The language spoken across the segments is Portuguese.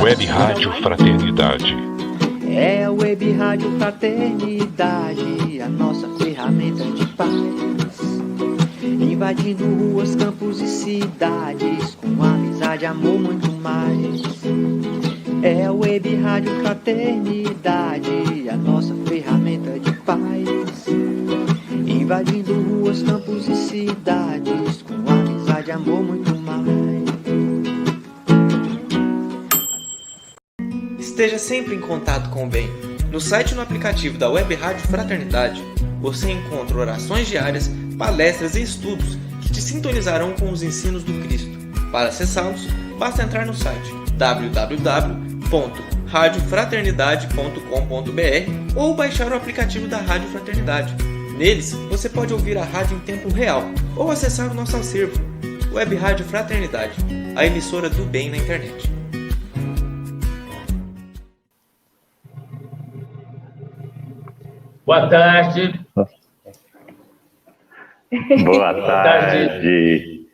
Web Rádio Fraternidade. É a Web Rádio Fraternidade, a nossa ferramenta de paz. Invadindo ruas, campos e cidades, com amizade, amor, muito mais. É a Web Rádio Fraternidade, a nossa ferramenta de paz. Invadindo ruas, campos e cidades, com amizade, amor, muito mais. Esteja sempre em contato com o bem. No site e no aplicativo da Web Rádio Fraternidade, você encontra orações diárias, palestras e estudos que te sintonizarão com os ensinos do Cristo. Para acessá-los, basta entrar no site www.radiofraternidade.com.br ou baixar o aplicativo da Rádio Fraternidade. Neles, você pode ouvir a rádio em tempo real ou acessar o nosso acervo, Web Rádio Fraternidade, a emissora do bem na internet. Boa tarde. Boa tarde.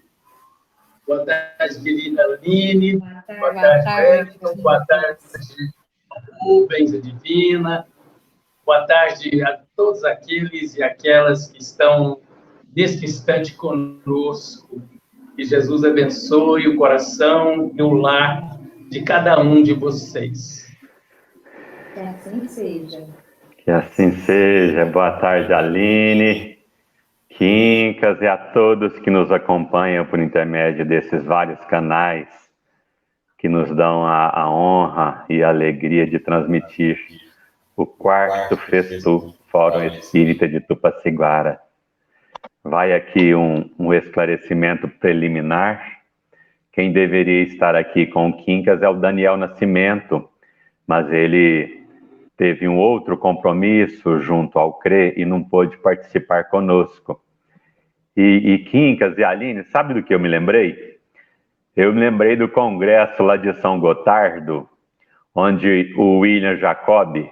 Boa tarde, querida Aline. Boa tarde, Wellington. Boa tarde, Rubens, a Divina. Boa tarde a todos aqueles e aquelas que estão neste instante conosco. Que Jesus abençoe o coração e o lar de cada um de vocês. Que assim seja. Que assim seja. Boa tarde, Aline, Quincas e a todos que nos acompanham por intermédio desses vários canais que nos dão a honra e a alegria de transmitir o quarto Festu, Fórum Espírita de Tupaciguara. Vai aqui um esclarecimento preliminar. Quem deveria estar aqui com o Quincas é o Daniel Nascimento, mas ele teve um outro compromisso junto ao CRE e não pôde participar conosco. E Quincas e Aline, sabe do que eu me lembrei? Eu me lembrei do congresso lá de São Gotardo, onde o William Jacob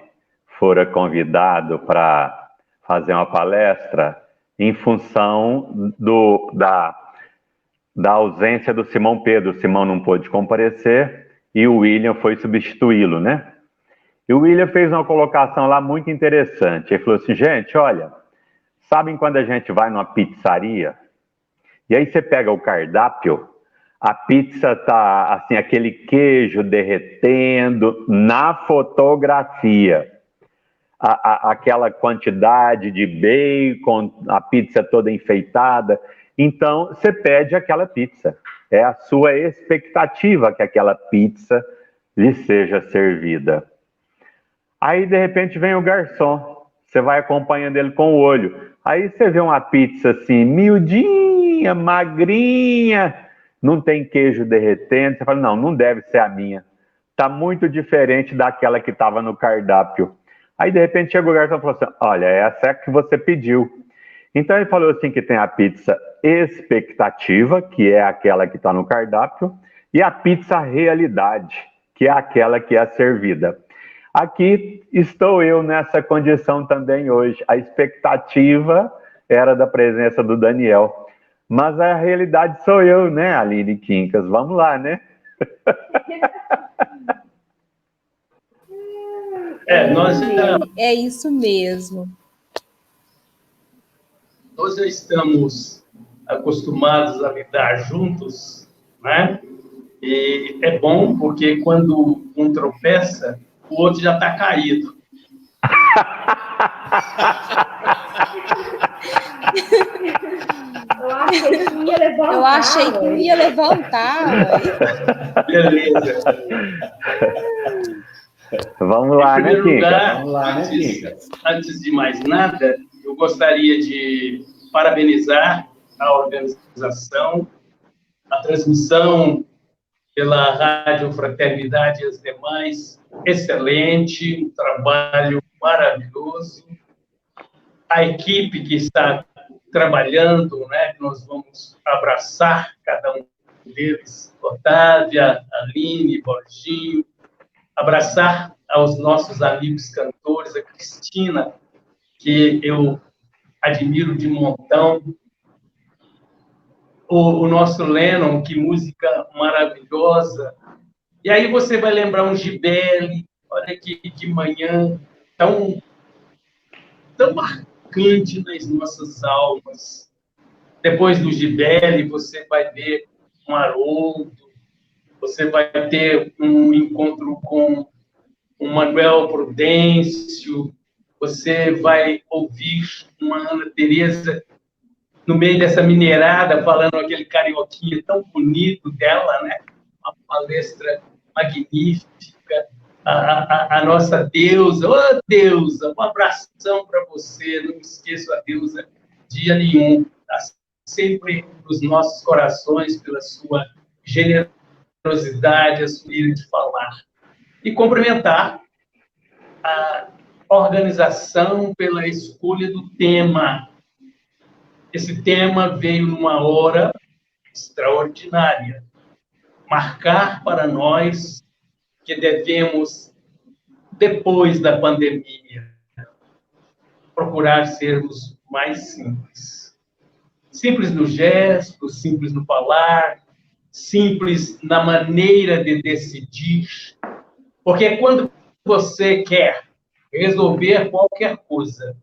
fora convidado para fazer uma palestra em função da ausência do Simão Pedro. O Simão não pôde comparecer e o William foi substituí-lo, né? E o William fez uma colocação lá muito interessante. Ele falou assim, gente, olha, sabem quando a gente vai numa pizzaria? E aí você pega o cardápio, a pizza tá assim, aquele queijo derretendo na fotografia. Aquela quantidade de bacon, a pizza toda enfeitada. Então, você pede aquela pizza. É a sua expectativa que aquela pizza lhe seja servida. Aí, de repente, vem o garçom. Você vai acompanhando ele com o olho. Aí você vê uma pizza assim, miudinha, magrinha, não tem queijo derretendo. Você fala, não deve ser a minha. Está muito diferente daquela que estava no cardápio. Aí, de repente, chegou o garçom e falou assim, olha, essa é a que você pediu. Então, ele falou assim que tem a pizza expectativa, que é aquela que está no cardápio, e a pizza realidade, que é aquela que é servida. Aqui estou eu nessa condição também hoje. A expectativa era da presença do Daniel, mas a realidade sou eu, né, Aline Quincas? Vamos lá, né? É isso mesmo. Nós já estamos acostumados a lidar juntos, né? E é bom porque quando um tropeça, o outro já está caído. Eu achei que ia levantar. Beleza. Vamos lá, né, Lugar, Quincas? antes de mais nada, eu gostaria de parabenizar a organização, a transmissão pela Rádio Fraternidade e as demais. Excelente, um trabalho maravilhoso. A equipe que está trabalhando, né, que nós vamos abraçar cada um deles, Otávia, Aline, Borginho, abraçar aos nossos amigos cantores, a Cristina, que eu admiro de montão, o nosso Lennon, que música maravilhosa, E aí você vai lembrar um Gibele, olha que manhã tão marcante nas nossas almas. Depois do Gibele, você vai ver um Haroldo, você vai ter um encontro com o Manuel Prudêncio, você vai ouvir uma Ana Teresa no meio dessa mineirada, falando aquele carioquinha tão bonito dela, né? Uma palestra magnífica. A nossa deusa, ô deusa, um abração para você, não esqueça a deusa dia nenhum, está sempre nos nossos corações pela sua generosidade, a sua maneira de falar. E cumprimentar a organização pela escolha do tema. Esse tema veio numa hora extraordinária. Marcar para nós que devemos, depois da pandemia, procurar sermos mais simples. Simples no gesto, simples no falar, simples na maneira de decidir. Porque quando você quer resolver qualquer coisa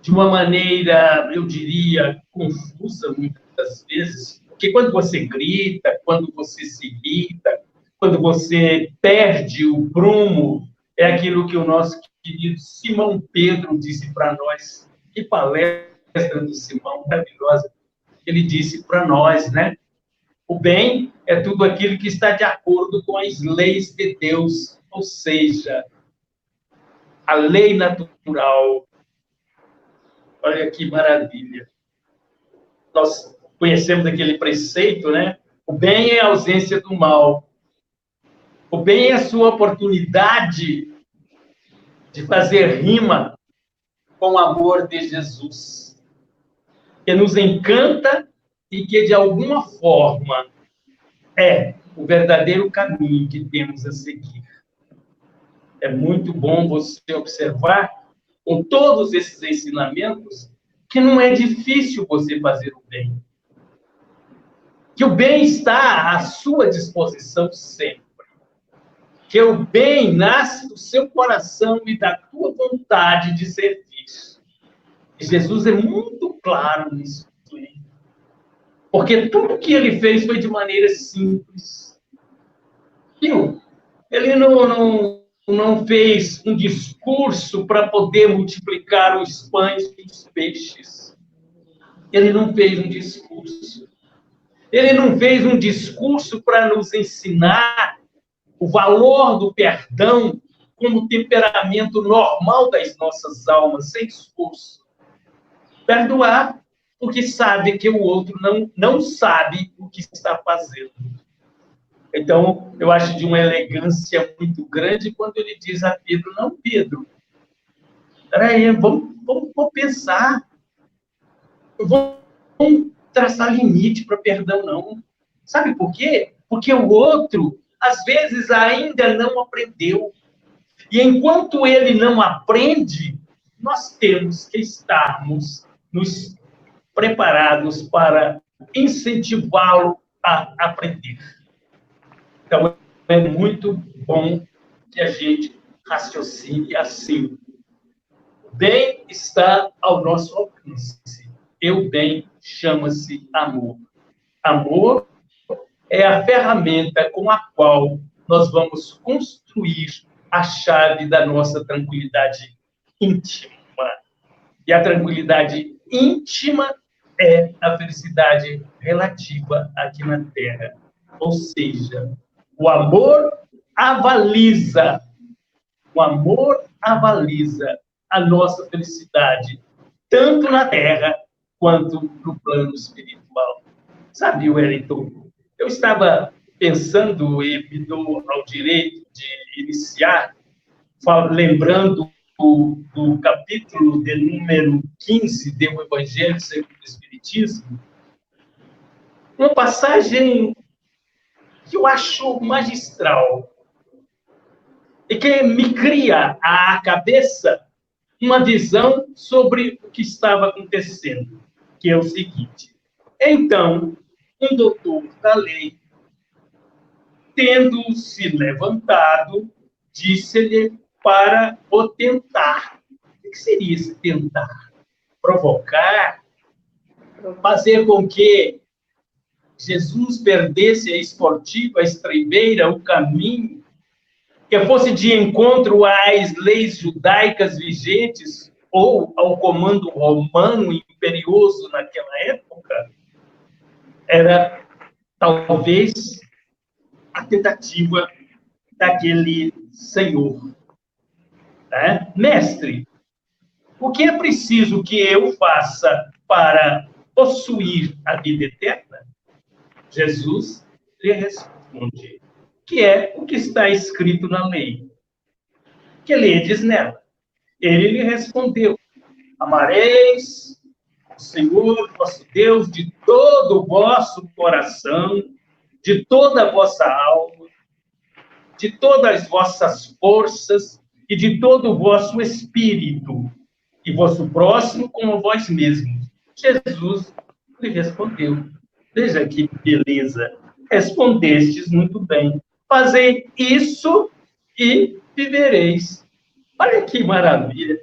de uma maneira, eu diria, confusa muitas vezes, porque quando você grita, quando você se irrita, quando você perde o prumo, é aquilo que o nosso querido Simão Pedro disse para nós. Que palestra do Simão, maravilhosa. Ele disse para nós, né? O bem é tudo aquilo que está de acordo com as leis de Deus, ou seja, a lei natural. Olha que maravilha. Nós conhecemos aquele preceito, né? O bem é a ausência do mal. O bem é a sua oportunidade de fazer rima com o amor de Jesus, que nos encanta e que, de alguma forma, é o verdadeiro caminho que temos a seguir. É muito bom você observar, com todos esses ensinamentos, que não é difícil você fazer o bem. Que o bem está à sua disposição sempre. Que o bem nasce do seu coração e da tua vontade de servir. E Jesus é muito claro nisso. Porque tudo que ele fez foi de maneira simples. Viu? Ele não fez um discurso para poder multiplicar os pães e os peixes. Ele não fez um discurso. Ele não fez um discurso para nos ensinar o valor do perdão como temperamento normal das nossas almas, sem discurso. Perdoar porque sabe que o outro não sabe o que está fazendo. Então, eu acho de uma elegância muito grande quando ele diz a Pedro, não, Pedro, peraí, vamos pensar. Vamos traçar limite para perdão, não. Sabe por quê? Porque o outro, às vezes, ainda não aprendeu. E enquanto ele não aprende, nós temos que estarmos nos preparados para incentivá-lo a aprender. Então, é muito bom que a gente raciocine assim. O bem está ao nosso alcance. E o bem chama-se amor. Amor é a ferramenta com a qual nós vamos construir a chave da nossa tranquilidade íntima. E a tranquilidade íntima é a felicidade relativa aqui na Terra. Ou seja, o amor avaliza a nossa felicidade, tanto na Terra quanto no plano espiritual. Sabe, Wellington, eu estava pensando e me dou ao direito de iniciar, lembrando do capítulo de número 15 do Evangelho segundo o Espiritismo, uma passagem que eu acho magistral e que me cria à cabeça uma visão sobre o que estava acontecendo, que é o seguinte. Então, um doutor da lei tendo se levantado, disse-lhe para o tentar. O que seria esse tentar? Provocar? Fazer com que Jesus perdesse a esportiva, a estreibeira, o caminho, que fosse de encontro às leis judaicas vigentes ou ao comando romano imperioso naquela época? Era, talvez, a tentativa daquele senhor. Mestre, o que é preciso que eu faça para possuir a vida eterna? Jesus lhe responde, que é o que está escrito na lei. Que ledes nela? Ele lhe respondeu, amareis o Senhor, vosso Deus, de todo o vosso coração, de toda a vossa alma, de todas as vossas forças e de todo o vosso espírito, e vosso próximo como vós mesmos. Jesus lhe respondeu, veja que beleza, respondestes muito bem, fazei isso e vivereis. Olha que maravilha,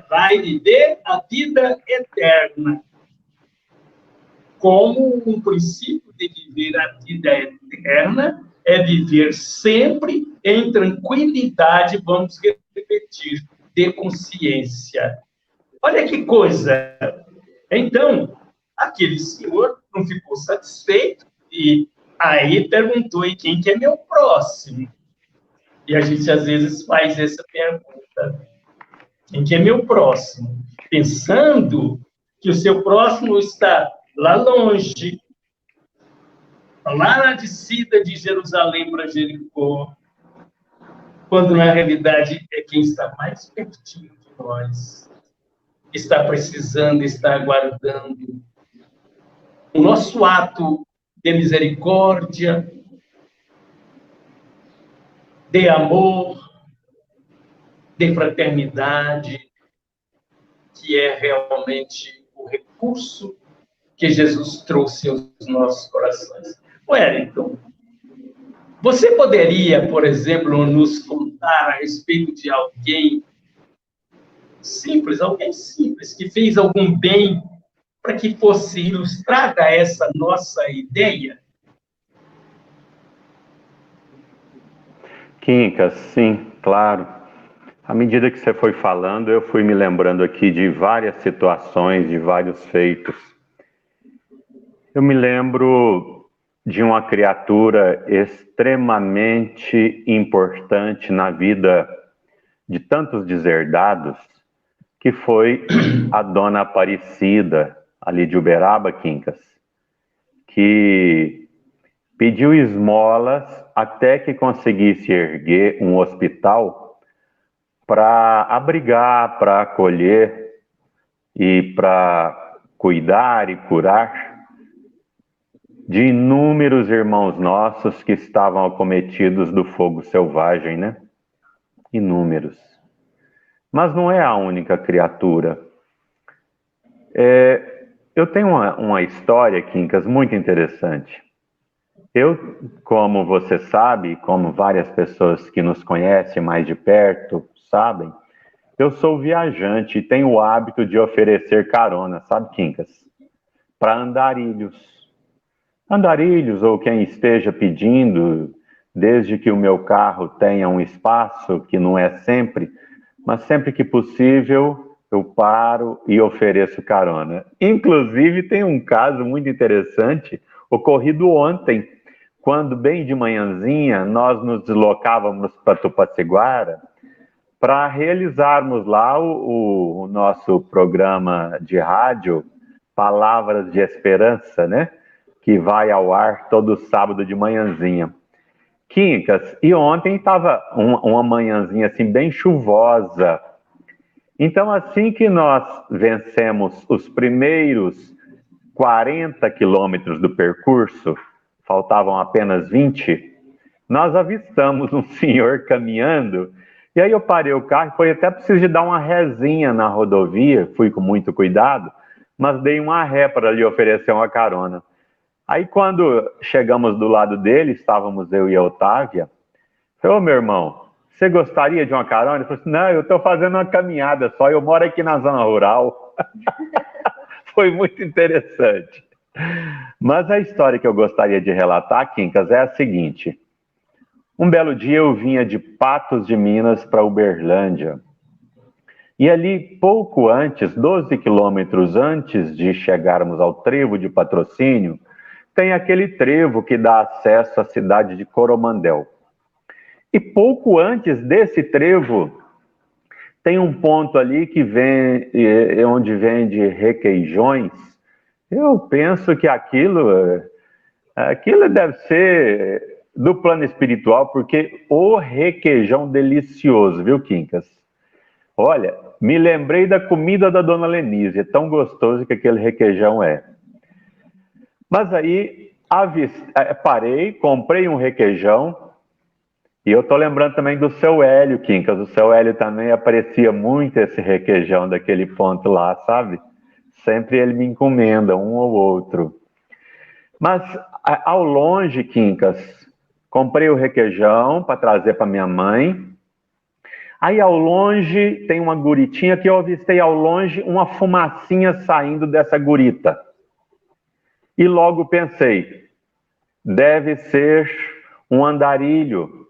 vai viver a vida eterna. Como um princípio de viver a vida eterna é viver sempre em tranquilidade, vamos repetir, de consciência. Olha que coisa! Então, aquele senhor não ficou satisfeito e aí perguntou, e quem que é meu próximo? E a gente às vezes faz essa pergunta. Quem que é meu próximo? Pensando que o seu próximo está lá longe, lá na descida de Jerusalém para Jericó, quando na realidade é quem está mais pertinho de nós, está precisando, está aguardando o nosso ato de misericórdia, de amor, de fraternidade, que é realmente o recurso que Jesus trouxe aos nossos corações. Wellington, você poderia, por exemplo, nos contar a respeito de alguém simples, que fez algum bem para que fosse ilustrada essa nossa ideia? Quincas, sim, claro. À medida que você foi falando, eu fui me lembrando aqui de várias situações, de vários feitos. Eu me lembro de uma criatura extremamente importante na vida de tantos deserdados, que foi a Dona Aparecida, ali de Uberaba, Quincas, que pediu esmolas até que conseguisse erguer um hospital para abrigar, para acolher e para cuidar e curar de inúmeros irmãos nossos que estavam acometidos do fogo selvagem, né? Inúmeros. Mas não é a única criatura. Eu tenho uma história, Quincas, muito interessante. Eu, como você sabe, como várias pessoas que nos conhecem mais de perto sabem, eu sou viajante e tenho o hábito de oferecer carona, sabe, Quincas? Para andarilhos. Andarilhos ou quem esteja pedindo, desde que o meu carro tenha um espaço, que não é sempre, mas sempre que possível, eu paro e ofereço carona. Inclusive, tem um caso muito interessante, ocorrido ontem, quando bem de manhãzinha, nós nos deslocávamos para Tupaciguara para realizarmos lá o nosso programa de rádio, Palavras de Esperança, né? Que vai ao ar todo sábado de manhãzinha. Quincas, e ontem estava uma manhãzinha assim bem chuvosa. Então, assim que nós vencemos os primeiros 40 quilômetros do percurso, faltavam apenas 20, nós avistamos um senhor caminhando, e aí eu parei o carro, foi até preciso de dar uma rezinha na rodovia, fui com muito cuidado, mas dei uma ré para lhe oferecer uma carona. Aí quando chegamos do lado dele, estávamos eu e a Otávia, falei, ô meu irmão, você gostaria de uma carona? Ele falou assim, não, eu estou fazendo uma caminhada só, eu moro aqui na zona rural. Foi muito interessante. Mas a história que eu gostaria de relatar, Quincas, é a seguinte. Um belo dia eu vinha de Patos de Minas para Uberlândia. E ali, pouco antes, 12 quilômetros antes de chegarmos ao trevo de Patrocínio, tem aquele trevo que dá acesso à cidade de Coromandel. E pouco antes desse trevo, tem um ponto ali que vem, onde vende requeijões. Eu penso que aquilo deve ser do plano espiritual, porque o requeijão delicioso, viu, Quincas? Olha, me lembrei da comida da Dona Lenise, é tão gostoso que aquele requeijão é. Mas aí, parei, comprei um requeijão, e eu tô lembrando também do seu Hélio, Quincas. O seu Hélio também aprecia muito esse requeijão daquele ponto lá, sabe? Sempre ele me encomenda, um ou outro. Mas, ao longe, Quincas, comprei o requeijão para trazer para minha mãe. Aí, ao longe, tem uma guritinha que eu avistei ao longe uma fumacinha saindo dessa gurita. E logo pensei, deve ser um andarilho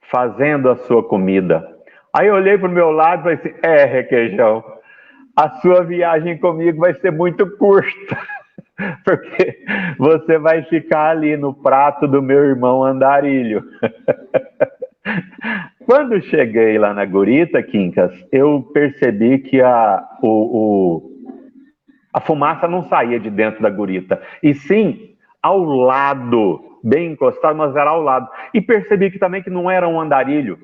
fazendo a sua comida. Aí eu olhei para o meu lado e falei assim, requeijão, a sua viagem comigo vai ser muito curta, porque você vai ficar ali no prato do meu irmão andarilho. Quando cheguei lá na gurita, Quincas, eu percebi que a fumaça não saía de dentro da gurita, e sim ao lado, bem encostado, mas era ao lado. E percebi que também que não era um andarilho,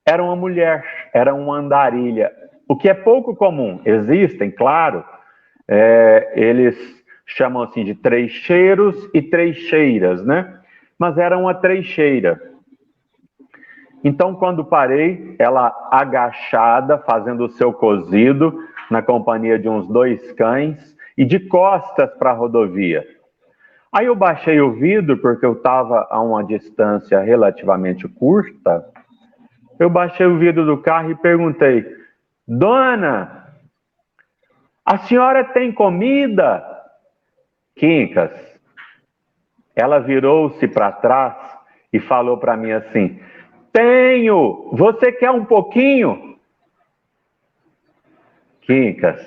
era uma mulher, era uma andarilha. O que é pouco comum. Existem, claro, eles chamam assim de trecheiros e trecheiras, né? Mas era uma trecheira. Então, quando parei, ela agachada, fazendo o seu cozido, na companhia de uns 2 cães, e de costas para a rodovia. Aí eu baixei o vidro, porque eu estava a uma distância relativamente curta. Eu baixei o vidro do carro e perguntei, dona, a senhora tem comida? Quincas, ela virou-se para trás e falou para mim assim, tenho, você quer um pouquinho? Quincas,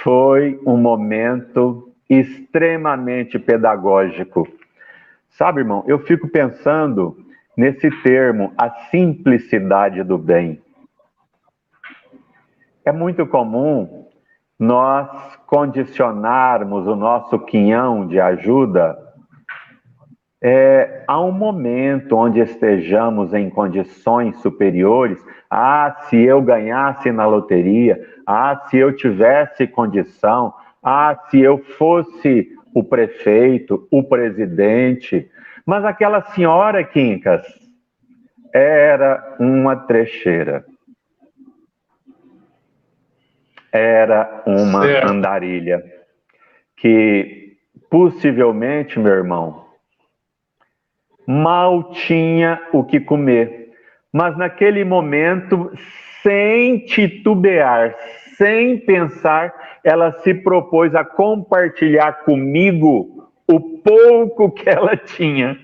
foi um momento extremamente pedagógico. Sabe, irmão, eu fico pensando nesse termo, a simplicidade do bem. É muito comum nós condicionarmos o nosso quinhão de ajuda a um momento onde estejamos em condições superiores. Se eu ganhasse na loteria, se eu tivesse condição, se eu fosse o prefeito, o presidente. Mas aquela senhora, Quincas, era uma trecheira. Era uma andarilha que possivelmente, meu irmão, mal tinha o que comer. Mas naquele momento, sem titubear, sem pensar, ela se propôs a compartilhar comigo o pouco que ela tinha.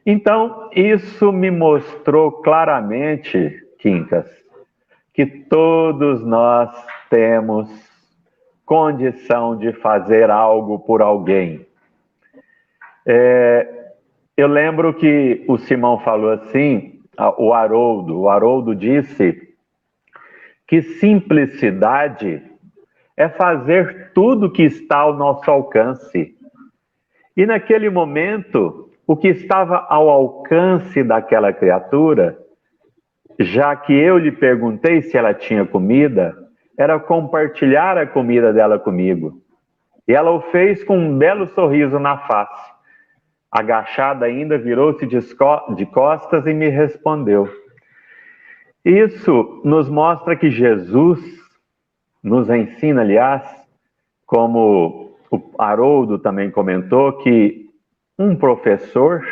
Então, isso me mostrou claramente, Quincas, que todos nós temos condição de fazer algo por alguém. Eu lembro que o Simão falou assim, o Haroldo disse que simplicidade é fazer tudo que está ao nosso alcance. E naquele momento, o que estava ao alcance daquela criatura, já que eu lhe perguntei se ela tinha comida, era compartilhar a comida dela comigo. E ela o fez com um belo sorriso na face. Agachada ainda, virou-se de costas e me respondeu. Isso nos mostra que Jesus nos ensina, aliás, como o Haroldo também comentou que um professor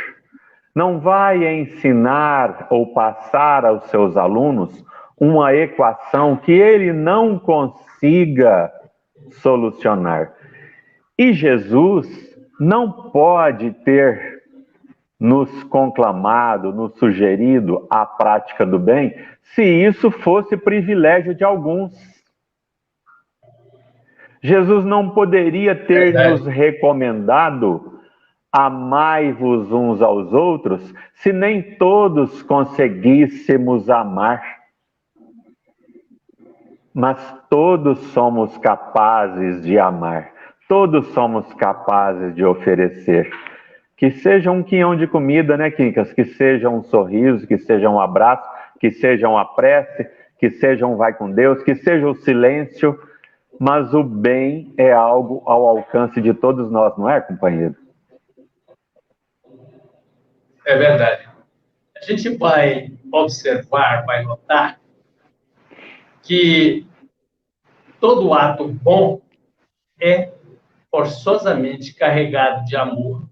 não vai ensinar ou passar aos seus alunos uma equação que ele não consiga solucionar. E Jesus não pode ter nos conclamado, nos sugerido a prática do bem, se isso fosse privilégio de alguns. Jesus não poderia ter nos recomendado amai-vos uns aos outros, se nem todos conseguíssemos amar. Mas todos somos capazes de amar, todos somos capazes de oferecer. Que seja um quinhão de comida, né, Quincas? Que seja um sorriso, que seja um abraço, que seja uma prece, que seja um vai com Deus, que seja o silêncio, mas o bem é algo ao alcance de todos nós, não é, companheiro? É verdade. A gente vai observar, vai notar que todo ato bom é forçosamente carregado de amor.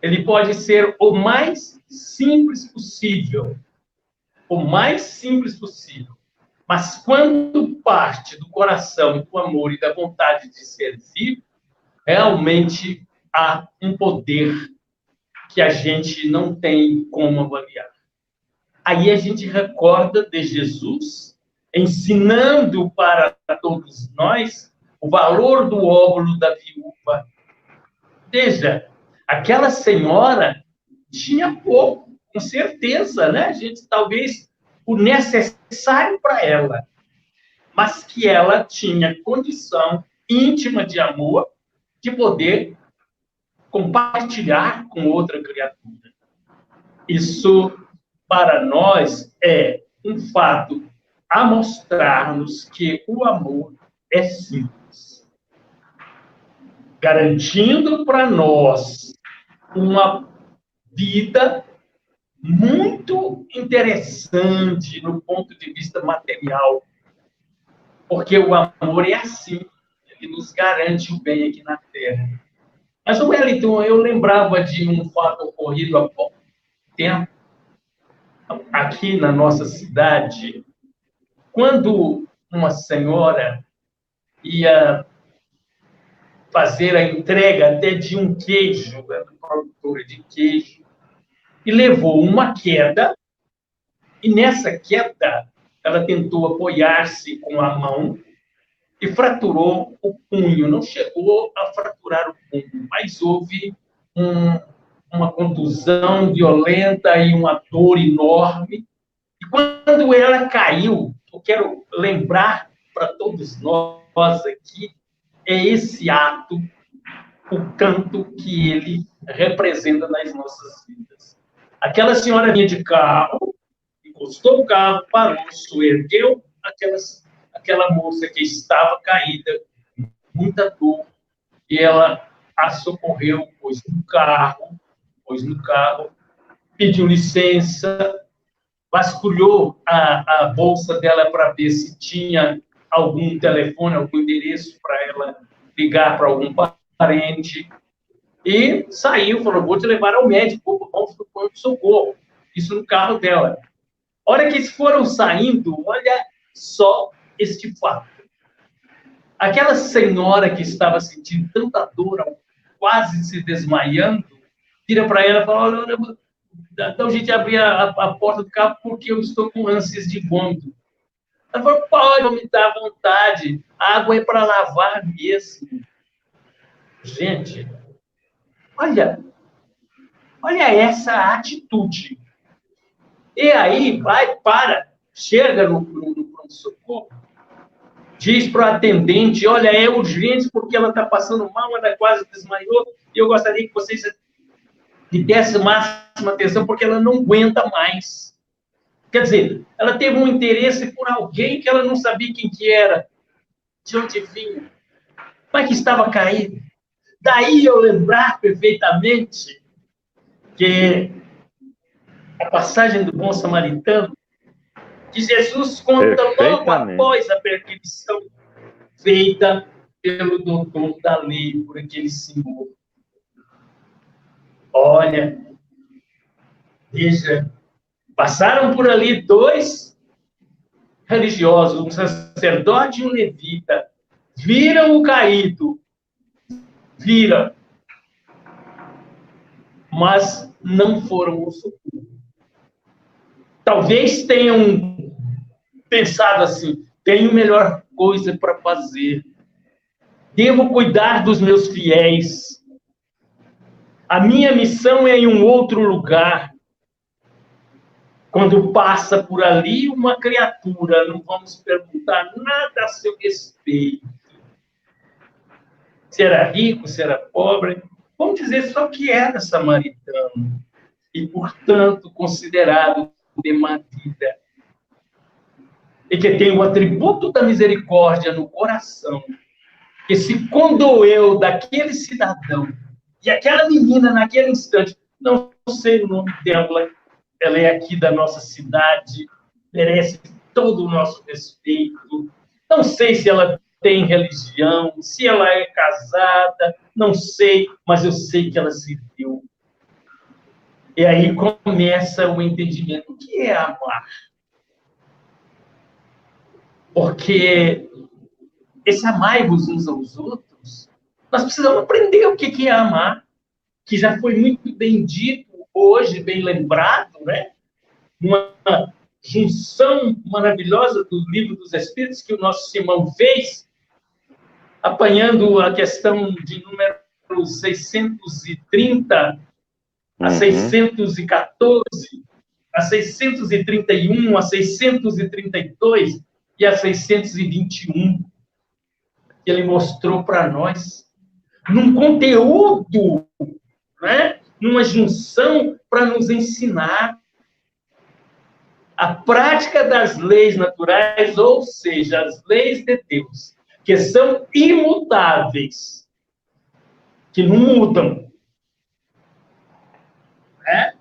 Ele pode ser o mais simples possível, mas quando parte do coração, do amor e da vontade de servir, realmente há um poder que a gente não tem como avaliar. Aí a gente recorda de Jesus ensinando para todos nós o valor do óbolo da viúva. Veja, aquela senhora tinha pouco, com certeza, né? A gente talvez o necessário para ela, mas que ela tinha condição íntima de amor de poder compartilhar com outra criatura. Isso, para nós, é um fato a mostrar-nos que o amor é simples, garantindo para nós uma vida muito interessante no ponto de vista material, porque o amor é assim, ele nos garante o bem aqui na Terra. Mas, Wellington, eu lembrava de um fato ocorrido há pouco tempo, aqui na nossa cidade, quando uma senhora ia fazer a entrega até de um queijo, ela é produtora de queijo, e levou uma queda, e nessa queda ela tentou apoiar-se com a mão e fraturou o punho. Não chegou a fraturar o punho, mas houve uma contusão violenta e uma dor enorme. E quando ela caiu, eu quero lembrar para todos nós aqui, é esse ato, o tanto que ele representa nas nossas vidas. Aquela senhora vinha de carro, encostou o carro, parou, soergueu aquela moça que estava caída, com muita dor, e ela a socorreu, pôs no carro, pediu licença, vasculhou a bolsa dela para ver se tinha algum telefone, algum endereço para ela ligar para algum parente, e saiu, falou, vou te levar ao médico, vamos para o socorro, isso no carro dela. A hora que eles foram saindo, olha só este fato. Aquela senhora que estava sentindo tanta dor, quase se desmaiando, vira para ela e fala, olha, então a gente abrir a porta do carro porque eu estou com ânsias de vômito. Ela falou, pode vomitar à vontade, a água é para lavar mesmo. Gente, olha essa atitude. E aí, chega no pronto-socorro, diz para o atendente, olha, é urgente porque ela está passando mal, ela quase desmaiou, e eu gostaria que vocês lhe dessem máxima atenção porque ela não aguenta mais. Quer dizer, ela teve um interesse por alguém que ela não sabia quem que era, de onde vinha, mas que estava caído. Daí eu lembrar perfeitamente que a passagem do bom samaritano, que Jesus conta logo após a perquisição feita pelo doutor da lei, por aquele senhor. Olha, veja, passaram por ali 2 religiosos, um sacerdote e um levita, viram o caído, mas não foram ao socorro. Talvez tenham pensado assim, tenho melhor coisa para fazer, devo cuidar dos meus fiéis, a minha missão é em um outro lugar. Quando passa por ali uma criatura, não vamos perguntar nada a seu respeito. Se era rico, se era pobre, vamos dizer só que era samaritano e, portanto, considerado de má vida. E que tem o atributo da misericórdia no coração, que se condoeu daquele cidadão e aquela menina naquele instante, não sei o nome dela, ela é aqui da nossa cidade, merece todo o nosso respeito. Não sei se ela tem religião, se ela é casada, não sei, mas eu sei que ela serviu. E aí começa o entendimento. O que é amar? Porque esse amai-vos uns aos outros, nós precisamos aprender o que é amar, que já foi muito bem dito hoje, bem lembrado, né? Uma junção maravilhosa do Livro dos Espíritos que o nosso Simão fez, apanhando a questão de número 630 a 614, a 631, a 632 e a 621, que ele mostrou para nós, num conteúdo, né? Numa junção para nos ensinar a prática das leis naturais, ou seja, as leis de Deus, que são imutáveis, que não mudam, né?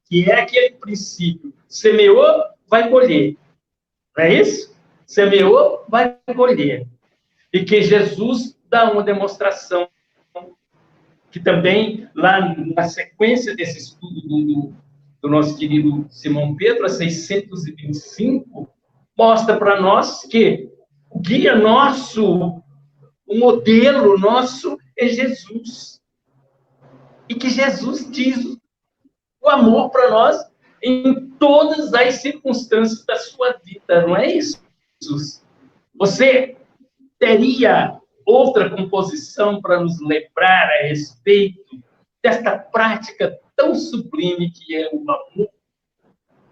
Que é aquele princípio, semeou, vai colher, não é isso? Semeou, vai colher. E que Jesus dá uma demonstração, que também, lá na sequência desse estudo do nosso querido Simão Pedro, a 625, mostra para nós que o guia nosso, o modelo nosso é Jesus. E que Jesus diz o amor para nós em todas as circunstâncias da sua vida, não é isso, Jesus? Você teria outra composição para nos lembrar a respeito desta prática tão sublime que é o amor?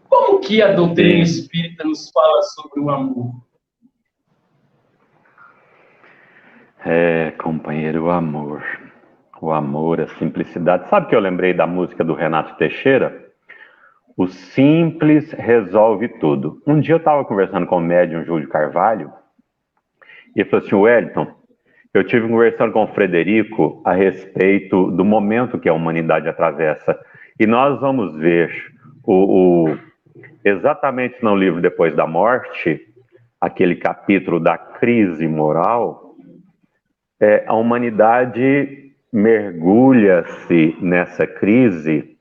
Como que a doutrina espírita nos fala sobre o amor? Companheiro, o amor. O amor, a simplicidade. Sabe que eu lembrei da música do Renato Teixeira? O simples resolve tudo. Um dia eu estava conversando com o médium Júlio Carvalho, e ele falou assim, Wellington, eu tive conversando com o Frederico a respeito do momento que a humanidade atravessa. E nós vamos ver exatamente no livro Depois da Morte, aquele capítulo da crise moral, a humanidade mergulha-se nessa crise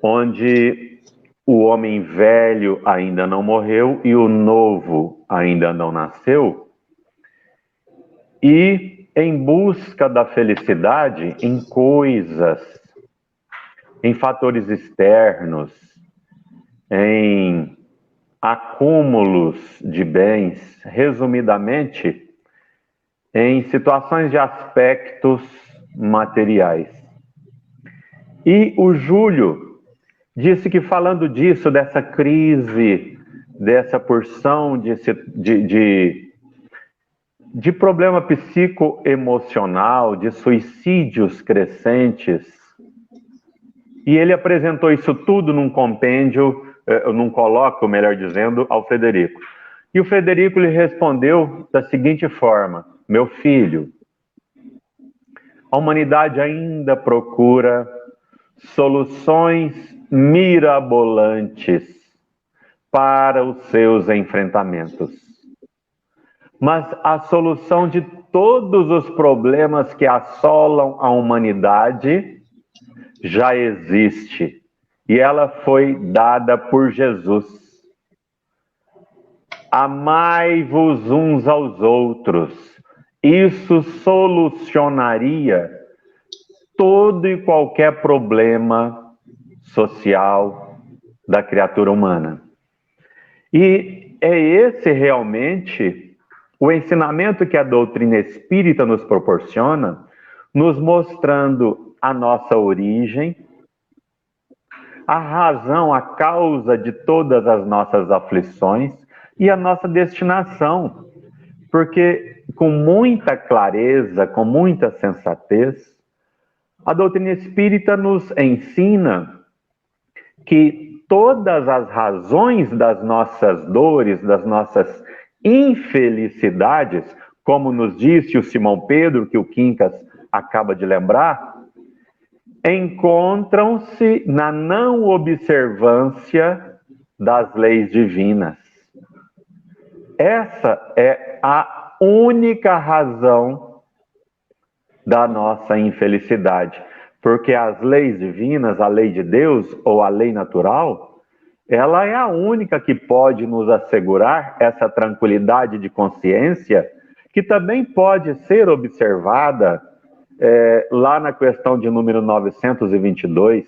onde o homem velho ainda não morreu e o novo ainda não nasceu, e em busca da felicidade em coisas, em fatores externos, em acúmulos de bens, resumidamente, em situações de aspectos materiais. E o Júlio disse que, falando disso, dessa crise, dessa porção de problema psicoemocional, de suicídios crescentes, e ele apresentou isso tudo num compêndio, num colóquio, melhor dizendo, ao Frederico. E o Frederico lhe respondeu da seguinte forma, meu filho, a humanidade ainda procura soluções mirabolantes para os seus enfrentamentos. mas a solução de todos os problemas que assolam a humanidade já existe. E ela foi dada por Jesus. Amai-vos uns aos outros. Isso solucionaria todo e qualquer problema social da criatura humana. E é esse realmente o ensinamento que a doutrina espírita nos proporciona, nos mostrando a nossa origem, a razão, a causa de todas as nossas aflições e a nossa destinação. Porque com muita clareza, com muita sensatez, a doutrina espírita nos ensina que todas as razões das nossas dores, das nossas infelicidades, como nos disse o Simão Pedro, que o Quincas acaba de lembrar, encontram-se na não observância das leis divinas. Essa é a única razão da nossa infelicidade, porque as leis divinas, a lei de Deus ou a lei natural, ela é a única que pode nos assegurar essa tranquilidade de consciência, que também pode ser observada lá na questão de número 922,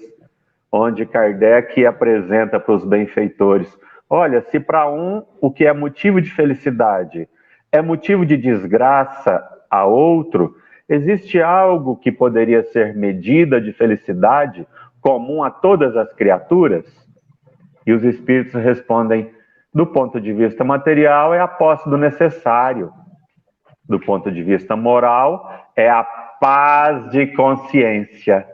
onde Kardec apresenta para os benfeitores: olha, se para um o que é motivo de felicidade é motivo de desgraça a outro, existe algo que poderia ser medida de felicidade comum a todas as criaturas? E os espíritos respondem: do ponto de vista material, é a posse do necessário. Do ponto de vista moral, é a paz de consciência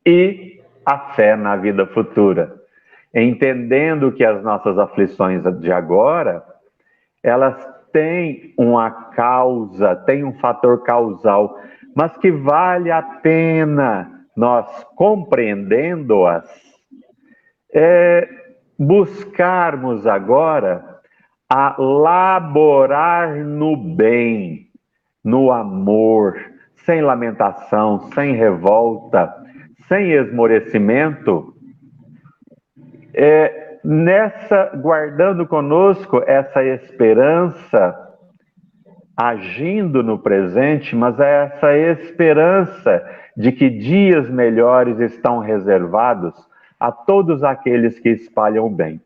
e a fé na vida futura. Entendendo que as nossas aflições de agora, elas têm uma causa, têm um fator causal, mas que vale a pena nós, compreendendo-as, buscarmos agora a laborar no bem, no amor, sem lamentação, sem revolta, sem esmorecimento, guardando conosco essa esperança, agindo no presente, mas é essa esperança de que dias melhores estão reservados a todos aqueles que espalham o bem.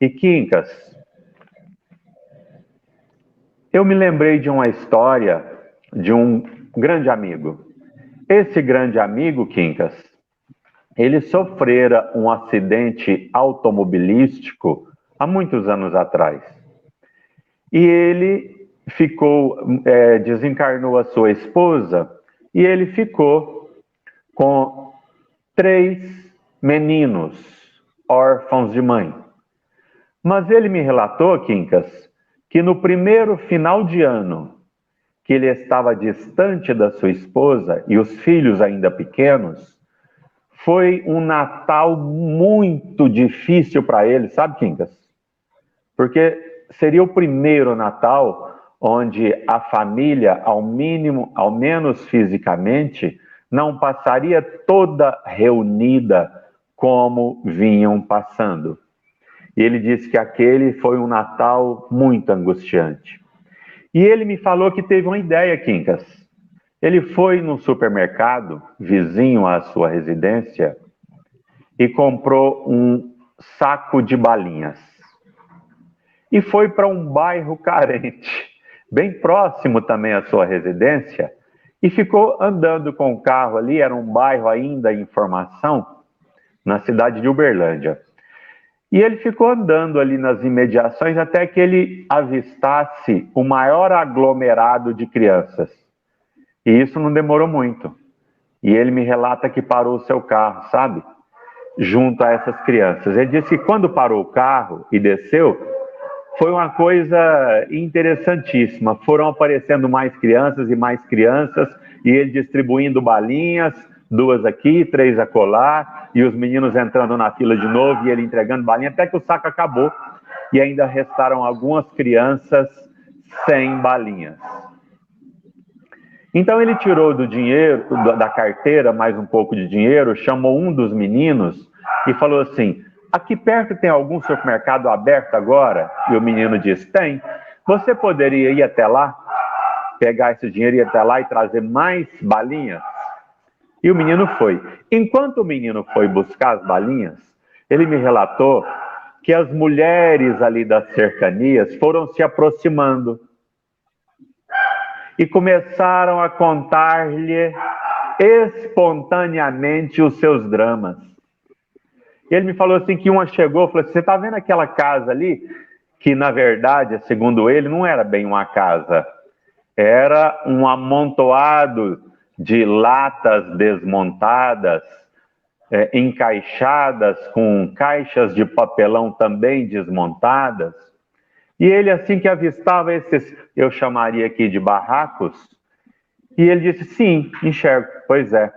E Quincas, eu me lembrei de uma história de um grande amigo. Esse grande amigo, Quincas, ele sofrera um acidente automobilístico há muitos anos atrás. E ele desencarnou a sua esposa e ele ficou com 3 meninos, órfãos de mãe. Mas ele me relatou, Quincas, que no primeiro final de ano que ele estava distante da sua esposa e os filhos ainda pequenos, foi um Natal muito difícil para ele, sabe, Quincas? Porque seria o primeiro Natal onde a família, ao menos fisicamente, não passaria toda reunida como vinham passando. E ele disse que aquele foi um Natal muito angustiante. E ele me falou que teve uma ideia, Quincas. Ele foi num supermercado vizinho à sua residência e comprou um saco de balinhas. E foi para um bairro carente, bem próximo também à sua residência, e ficou andando com o carro ali. Era um bairro ainda em formação, na cidade de Uberlândia. E ele ficou andando ali nas imediações até que ele avistasse o maior aglomerado de crianças. E isso não demorou muito. E ele me relata que parou o seu carro, sabe? Junto a essas crianças. Ele disse que quando parou o carro e desceu, foi uma coisa interessantíssima. Foram aparecendo mais crianças, e ele distribuindo balinhas, 2 aqui, 3 acolá, e os meninos entrando na fila de novo, e ele entregando balinha, até que o saco acabou, e ainda restaram algumas crianças 100 balinhas. Então ele tirou do dinheiro, da carteira, mais um pouco de dinheiro, chamou um dos meninos e falou assim: aqui perto tem algum supermercado aberto agora? E o menino disse: tem. Você poderia ir até lá, pegar esse dinheiro e ir até lá e trazer mais balinhas? E o menino foi. Enquanto o menino foi buscar as balinhas, ele me relatou que as mulheres ali das cercanias foram se aproximando e começaram a contar-lhe espontaneamente os seus dramas. E ele me falou assim que uma chegou e falou assim: você está vendo aquela casa ali? Que, na verdade, segundo ele, não era bem uma casa. Era um amontoado de latas desmontadas, encaixadas com caixas de papelão também desmontadas. E ele, assim que avistava esses, eu chamaria aqui de barracos, e ele disse: sim, enxergo. Pois é.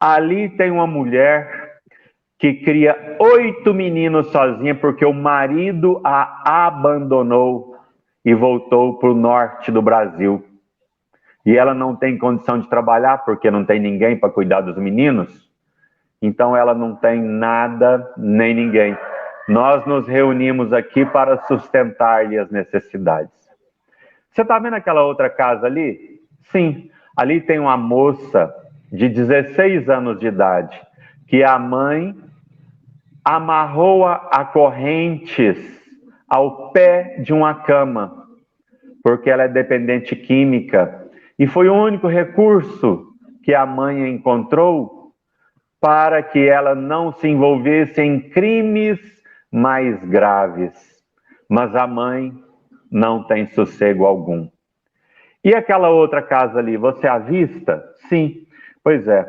Ali tem uma mulher que cria 8 meninos sozinha porque o marido a abandonou e voltou para o norte do Brasil. E ela não tem condição de trabalhar porque não tem ninguém para cuidar dos meninos. Então ela não tem nada nem ninguém. Nós nos reunimos aqui para sustentar-lhe as necessidades. Você está vendo aquela outra casa ali? Sim, ali tem uma moça de 16 anos de idade, que a mãe amarrou-a a correntes ao pé de uma cama, porque ela é dependente química. E foi o único recurso que a mãe encontrou para que ela não se envolvesse em crimes mais graves. Mas a mãe não tem sossego algum. E aquela outra casa ali, você avista? Sim, pois é.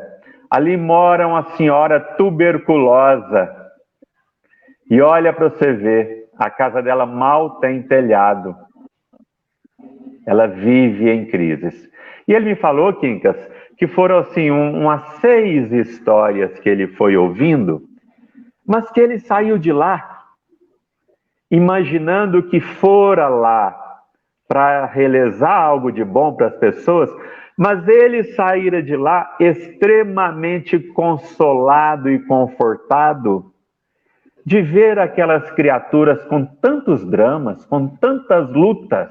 Ali mora uma senhora tuberculosa. E olha para você ver, a casa dela mal tem telhado. Ela vive em crises. E ele me falou, Quincas, que foram assim umas 6 histórias que ele foi ouvindo, mas que ele saiu de lá imaginando que fora lá para realizar algo de bom para as pessoas, mas ele saíra de lá extremamente consolado e confortado de ver aquelas criaturas com tantos dramas, com tantas lutas.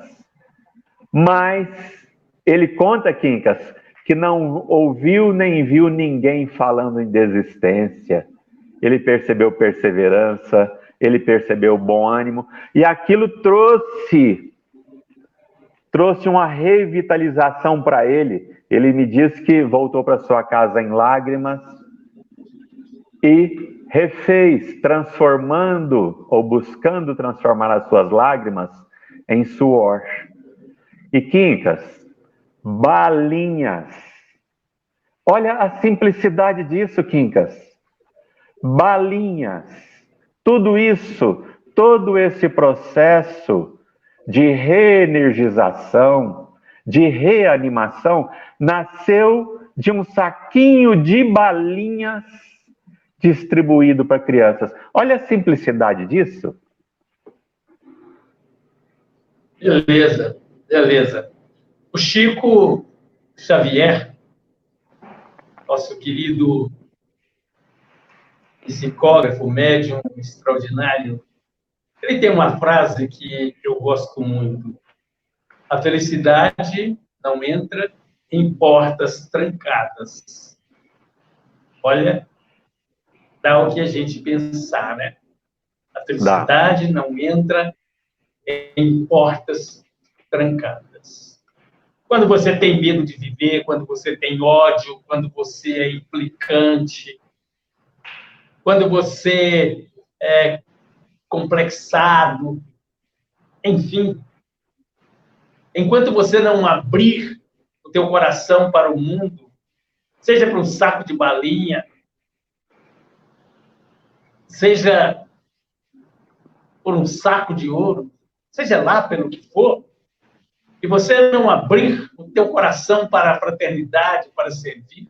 Mas ele conta, Quincas, que não ouviu nem viu ninguém falando em desistência. Ele percebeu perseverança, ele percebeu bom ânimo, e aquilo trouxe uma revitalização para ele. Ele me disse que voltou para sua casa em lágrimas e refez, transformando ou buscando transformar as suas lágrimas em suor. E Quincas, balinhas. Olha a simplicidade disso, Quincas. Balinhas. Tudo isso, todo esse processo de reenergização, de reanimação, nasceu de um saquinho de balinhas distribuído para crianças. Olha a simplicidade disso. Beleza, beleza. O Chico Xavier, nosso querido psicógrafo, médium extraordinário, ele tem uma frase que eu gosto muito. A felicidade não entra em portas trancadas. Olha, dá o que a gente pensar, né? A felicidade não entra em portas trancadas. Quando você tem medo de viver, quando você tem ódio, quando você é implicante, quando você é complexado, enfim, enquanto você não abrir o teu coração para o mundo, seja para um saco de balinha, seja por um saco de ouro, seja lá pelo que for, e você não abrir o teu coração para a fraternidade, para servir,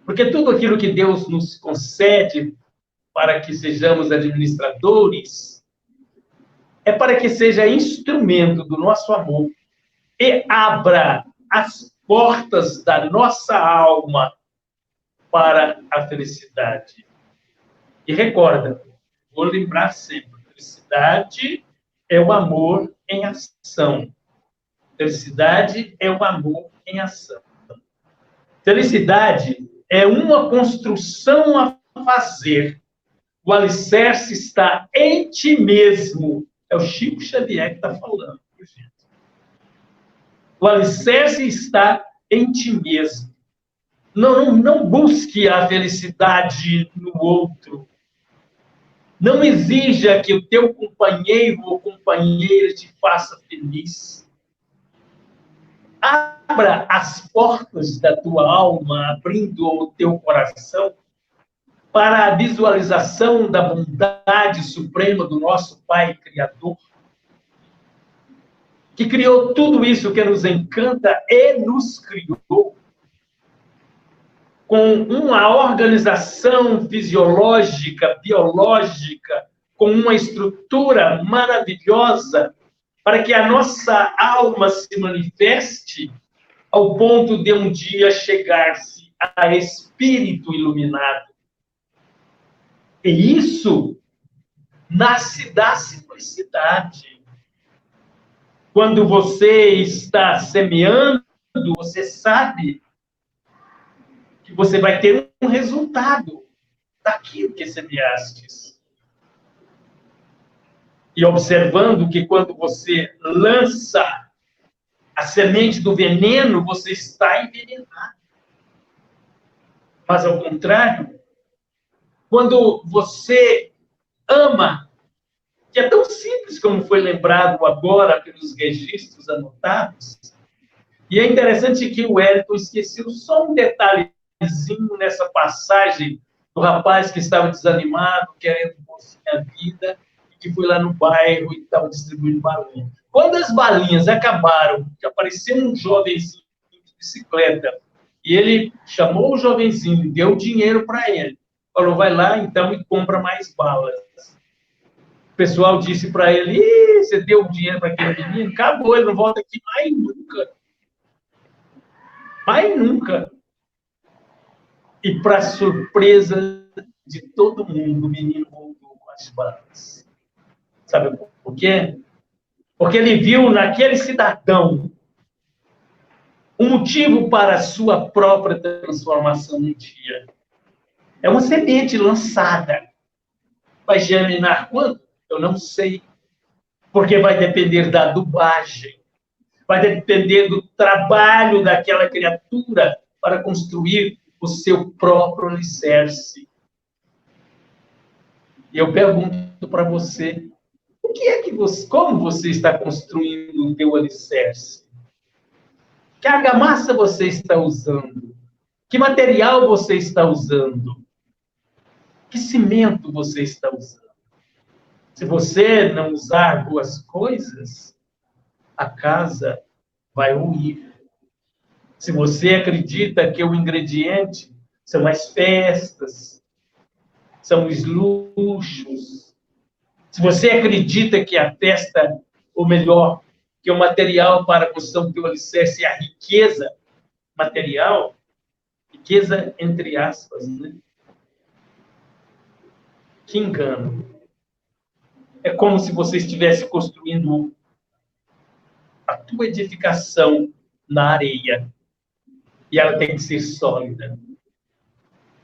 porque tudo aquilo que Deus nos concede para que sejamos administradores é para que seja instrumento do nosso amor e abra as portas da nossa alma para a felicidade. E recorda, vou lembrar sempre, felicidade é o amor em ação. Felicidade é o amor em ação. Felicidade é uma construção a fazer. O alicerce está em ti mesmo. É o Chico Xavier que está falando, gente. O alicerce está em ti mesmo. Não busque a felicidade no outro. Não exija que o teu companheiro ou companheira te faça feliz. Abra as portas da tua alma, abrindo o teu coração para a visualização da bondade suprema do nosso Pai Criador, que criou tudo isso que nos encanta e nos criou com uma organização fisiológica, biológica, com uma estrutura maravilhosa, para que a nossa alma se manifeste ao ponto de um dia chegar-se a espírito iluminado. E isso nasce da simplicidade. Quando você está semeando, você sabe que você vai ter um resultado daquilo que semeastes. E observando que quando você lança a semente do veneno, você está envenenado. Mas, ao contrário, quando você ama, que é tão simples como foi lembrado agora pelos registros anotados, e é interessante que o Wellington esqueceu só um detalhezinho nessa passagem do rapaz que estava desanimado, querendo a vida, e que foi lá no bairro e estava distribuindo balinha. Quando as balinhas acabaram, apareceu um jovenzinho de bicicleta, e ele chamou o jovenzinho, deu dinheiro para ele. Falou, vai lá então e compra mais balas. O pessoal disse para ele, você deu dinheiro para aquele menino? Acabou, ele não volta aqui mais nunca. Mais nunca. E, para surpresa de todo mundo, o menino voltou com as balas. Sabe por quê? Porque ele viu naquele cidadão um motivo para a sua própria transformação no dia. É uma semente lançada. Vai germinar quando? Eu não sei. Porque vai depender da adubagem. Vai depender do trabalho daquela criatura para construir o seu próprio alicerce. E eu pergunto para você, como você está construindo o teu alicerce? Que argamassa você está usando? Que material você está usando? Que cimento você está usando? Se você não usar boas coisas, a casa vai ruir. Se você acredita que o ingrediente são as festas, são os luxos, se você acredita que a festa, ou melhor, que o material para a construção do teu alicerce é a riqueza material, riqueza entre aspas, né? Que engano. É como se você estivesse construindo a tua edificação na areia. E ela tem que ser sólida.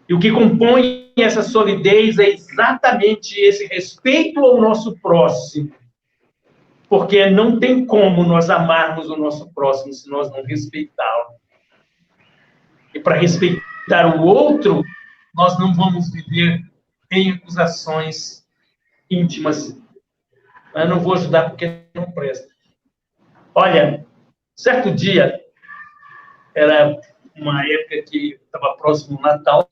E o que compõe essa solidez é exatamente esse respeito ao nosso próximo. Porque não tem como nós amarmos o nosso próximo se nós não respeitá-lo. E para respeitar o outro, nós não vamos viver em acusações íntimas. Eu não vou ajudar porque não presta. Olha, certo dia, era uma época que estava próximo do Natal,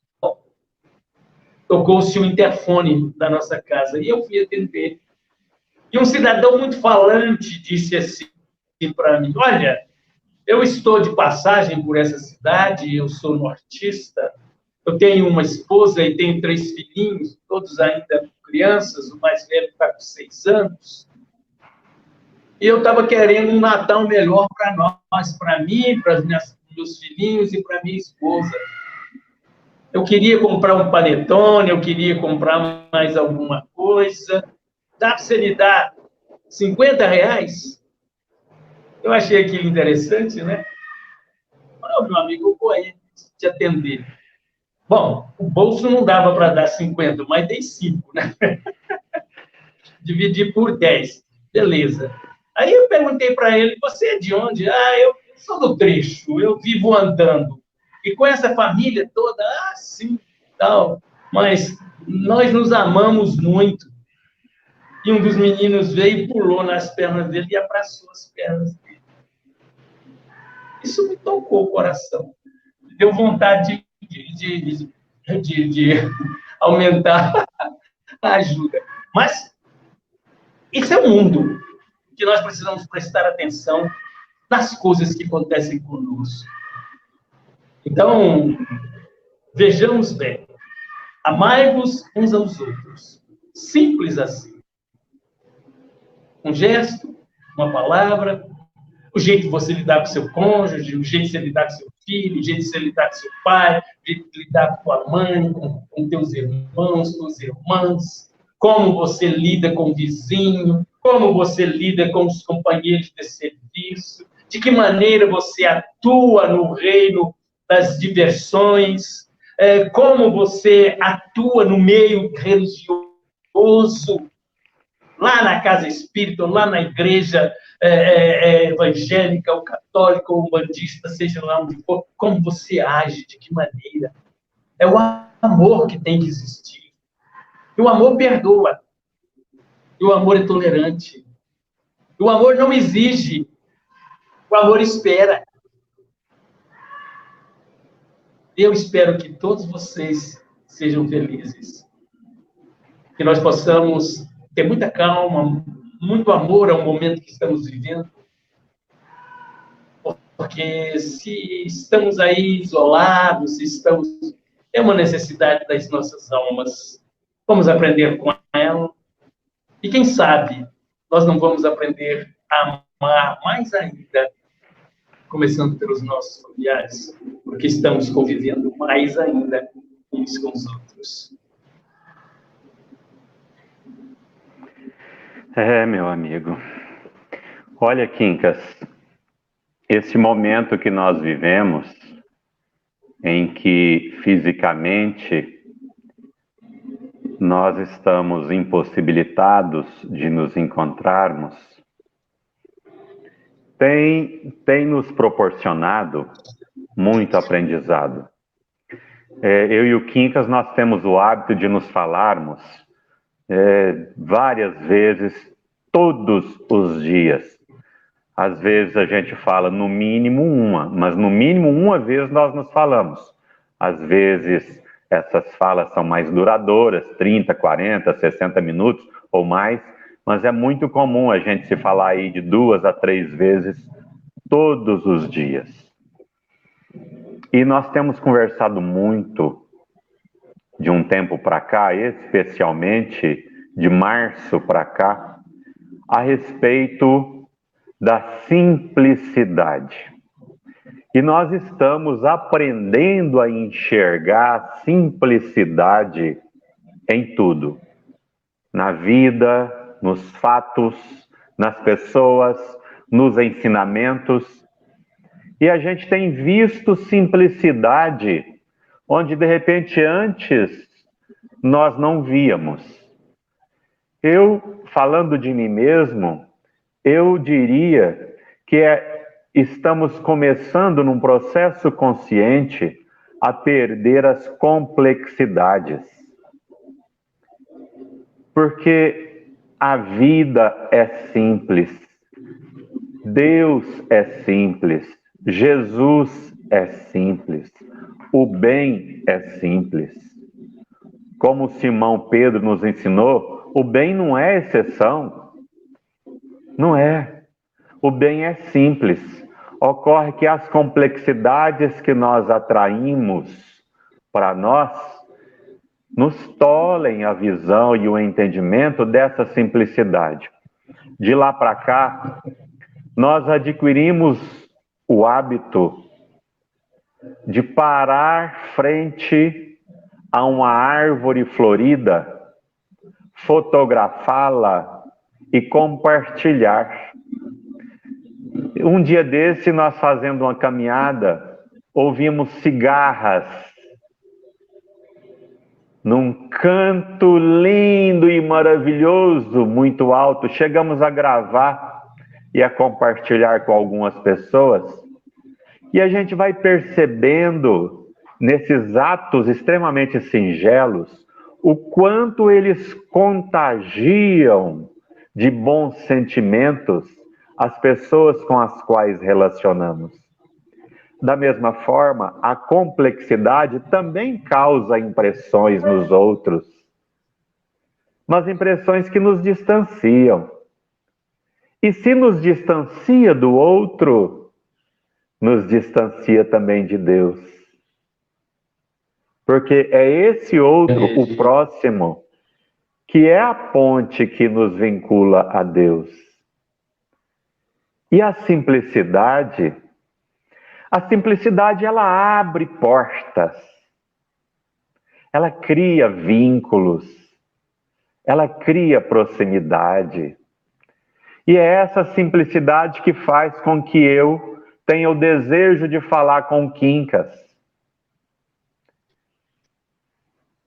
tocou-se o interfone da nossa casa, e eu fui atender. E um cidadão muito falante disse assim para mim, olha, eu estou de passagem por essa cidade, eu sou nortista, eu tenho uma esposa e tenho 3 filhinhos, todos ainda crianças, o mais velho está com 6 anos, E eu estava querendo um Natal melhor para nós, para mim, para meus filhinhos e para minha esposa. Eu queria comprar um panetone, eu queria comprar mais alguma coisa. Dá para você me dar R$50? Eu achei aquilo interessante, né? Falei, meu amigo, eu vou aí te atender. Bom, o bolso não dava para dar 50, mas dei 5, né? Dividi por 10. Beleza. Aí eu perguntei para ele, você é de onde? Eu sou do trecho, eu vivo andando. E com essa família toda, sim, tal. Mas nós nos amamos muito. E um dos meninos veio e pulou nas pernas dele e abraçou as pernas dele. Isso me tocou o coração. Deu vontade de aumentar a ajuda. Mas isso é o mundo que nós precisamos prestar atenção nas coisas que acontecem conosco. Então, vejamos bem. Amai-vos uns aos outros. Simples assim. Um gesto, uma palavra, o jeito de você lidar com seu cônjuge, o jeito de você lidar com seu filho, o jeito de você lidar com seu pai, o jeito de lidar com tua mãe, com teus irmãos, tuas irmãs, como você lida com o vizinho, como você lida com os companheiros de serviço, de que maneira você atua no reino das diversões, como você atua no meio religioso, lá na casa espírita, lá na igreja evangélica, ou católica, ou bandista, seja lá onde for, como você age, de que maneira. É o amor que tem que existir. E o amor perdoa. E o amor é tolerante. E o amor não exige. O amor espera. Eu espero que todos vocês sejam felizes. Que nós possamos ter muita calma, muito amor ao momento que estamos vivendo. Porque se estamos aí isolados, se estamos... É uma necessidade das nossas almas. Vamos aprender com ela. E quem sabe, nós não vamos aprender a amar mais ainda, começando pelos nossos familiares, porque estamos convivendo mais ainda uns com os outros. Meu amigo. Olha, Quincas, esse momento que nós vivemos, em que fisicamente nós estamos impossibilitados de nos encontrarmos, tem nos proporcionado muito aprendizado. Eu e o Quincas, nós temos o hábito de nos falarmos várias vezes, todos os dias. Às vezes a gente fala no mínimo uma, mas no mínimo uma vez nós nos falamos. Às vezes essas falas são mais duradouras, 30, 40, 60 minutos ou mais, mas é muito comum a gente se falar aí de 2 a 3 vezes todos os dias. E nós temos conversado muito de um tempo para cá, especialmente de março para cá, a respeito da simplicidade. E nós estamos aprendendo a enxergar a simplicidade em tudo. Na vida, nos fatos, nas pessoas, nos ensinamentos. E a gente tem visto simplicidade onde, de repente, antes nós não víamos. Eu, falando de mim mesmo, eu diria que estamos começando num processo consciente a perder as complexidades. Porque a vida é simples, Deus é simples, Jesus é simples, o bem é simples. Como Simão Pedro nos ensinou, o bem não é exceção, não é. O bem é simples. Ocorre que as complexidades que nós atraímos para nós nos tolhem a visão e o entendimento dessa simplicidade. de lá para cá, nós adquirimos o hábito de parar frente a uma árvore florida, fotografá-la e compartilhar. Um dia desse, nós fazendo uma caminhada, ouvimos cigarras num canto lindo e maravilhoso, muito alto. Chegamos a gravar e a compartilhar com algumas pessoas. E a gente vai percebendo, nesses atos extremamente singelos, o quanto eles contagiam de bons sentimentos as pessoas com as quais relacionamos. Da mesma forma, a complexidade também causa impressões nos outros, mas impressões que nos distanciam. E se nos distancia do outro, nos distancia também de Deus. Porque é esse outro, o próximo, que é a ponte que nos vincula a Deus. E a simplicidade ela abre portas, ela cria vínculos, ela cria proximidade. E é essa simplicidade que faz com que eu tenha o desejo de falar com o Quincas.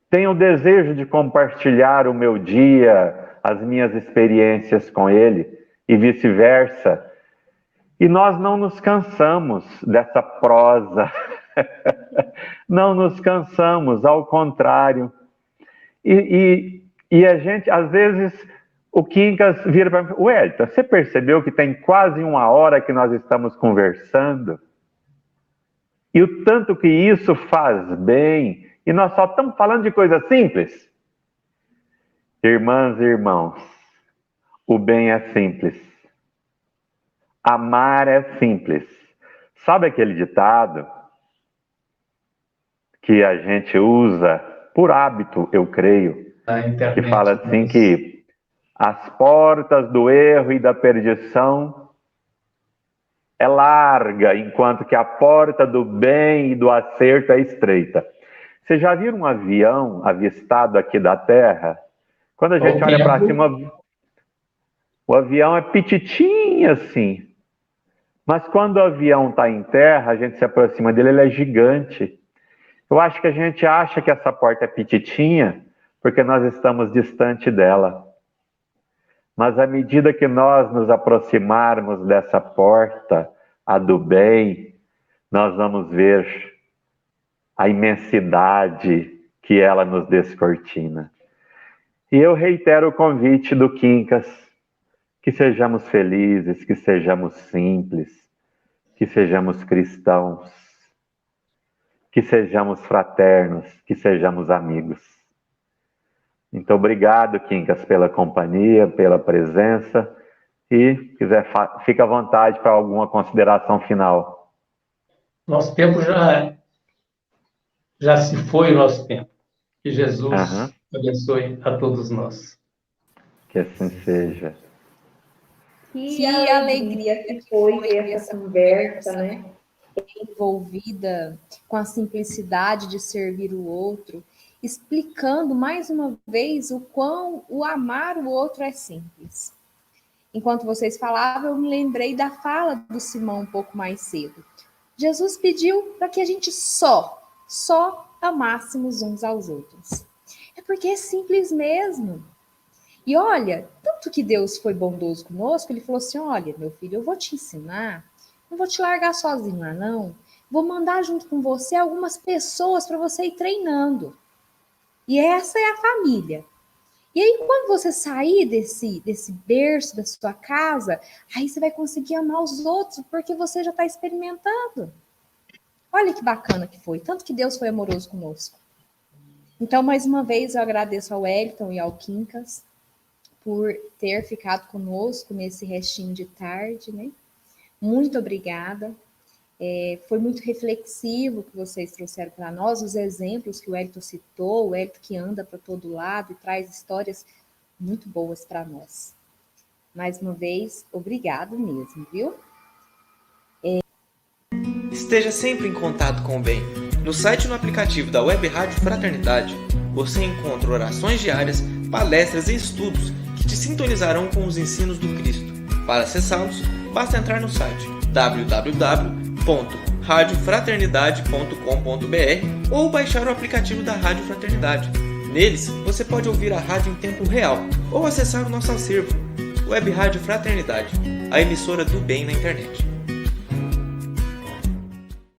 Tenho o desejo de compartilhar o meu dia, as minhas experiências com ele e vice-versa. E nós não nos cansamos dessa prosa. Não nos cansamos, ao contrário. E a gente, às vezes, o Quincas vira para mim, Wellington, você percebeu que tem quase 1 hora que nós estamos conversando? E o tanto que isso faz bem, e nós só estamos falando de coisa simples. Irmãs e irmãos, o bem é simples. Amar é simples. Sabe aquele ditado que a gente usa por hábito, eu creio, que fala assim que as portas do erro e da perdição é larga, enquanto que a porta do bem e do acerto é estreita. Você já viu um avião avistado aqui da Terra? Quando a gente olha para cima, o avião é pititinho assim. Mas quando o avião está em terra, a gente se aproxima dele, ele é gigante. Eu acho que a gente acha que essa porta é pititinha, porque nós estamos distante dela. Mas à medida que nós nos aproximarmos dessa porta, a do bem, nós vamos ver a imensidade que ela nos descortina. E eu reitero o convite do Quincas, que sejamos felizes, que sejamos simples, que sejamos cristãos, que sejamos fraternos, que sejamos amigos. Então, obrigado, Quincas, pela companhia, pela presença. E, quiser, fica à vontade para alguma consideração final. Nosso tempo já se foi, o nosso tempo. Que Jesus abençoe a todos nós. Que assim seja. Que alegria que foi ter essa conversa, né? Envolvida com a simplicidade de servir o outro, explicando mais uma vez o quão o amar o outro é simples. Enquanto vocês falavam, eu me lembrei da fala do Simão um pouco mais cedo. Jesus pediu para que a gente só amássemos uns aos outros. É porque é simples mesmo. E olha, tanto que Deus foi bondoso conosco, ele falou assim, olha, meu filho, eu vou te ensinar, não vou te largar sozinho lá não, vou mandar junto com você algumas pessoas para você ir treinando. E essa é a família. E aí, quando você sair desse berço da sua casa, aí você vai conseguir amar os outros, porque você já está experimentando. Olha que bacana que foi, tanto que Deus foi amoroso conosco. Então, mais uma vez, eu agradeço ao Wellington e ao Quincas por ter ficado conosco nesse restinho de tarde, né? Muito obrigada. Foi muito reflexivo o que vocês trouxeram para nós, os exemplos que o Wellington citou, o Wellington que anda para todo lado e traz histórias muito boas para nós. Mais uma vez, obrigado mesmo, viu? Esteja sempre em contato com o bem. No site e no aplicativo da Web Rádio Fraternidade, você encontra orações diárias, palestras e estudos que te sintonizarão com os ensinos do Cristo. Para acessá-los, basta entrar no site www.radiofraternidade.com.br ou baixar o aplicativo da Rádio Fraternidade. Neles, você pode ouvir a rádio em tempo real ou acessar o nosso acervo, Web Rádio Fraternidade, a emissora do bem na internet.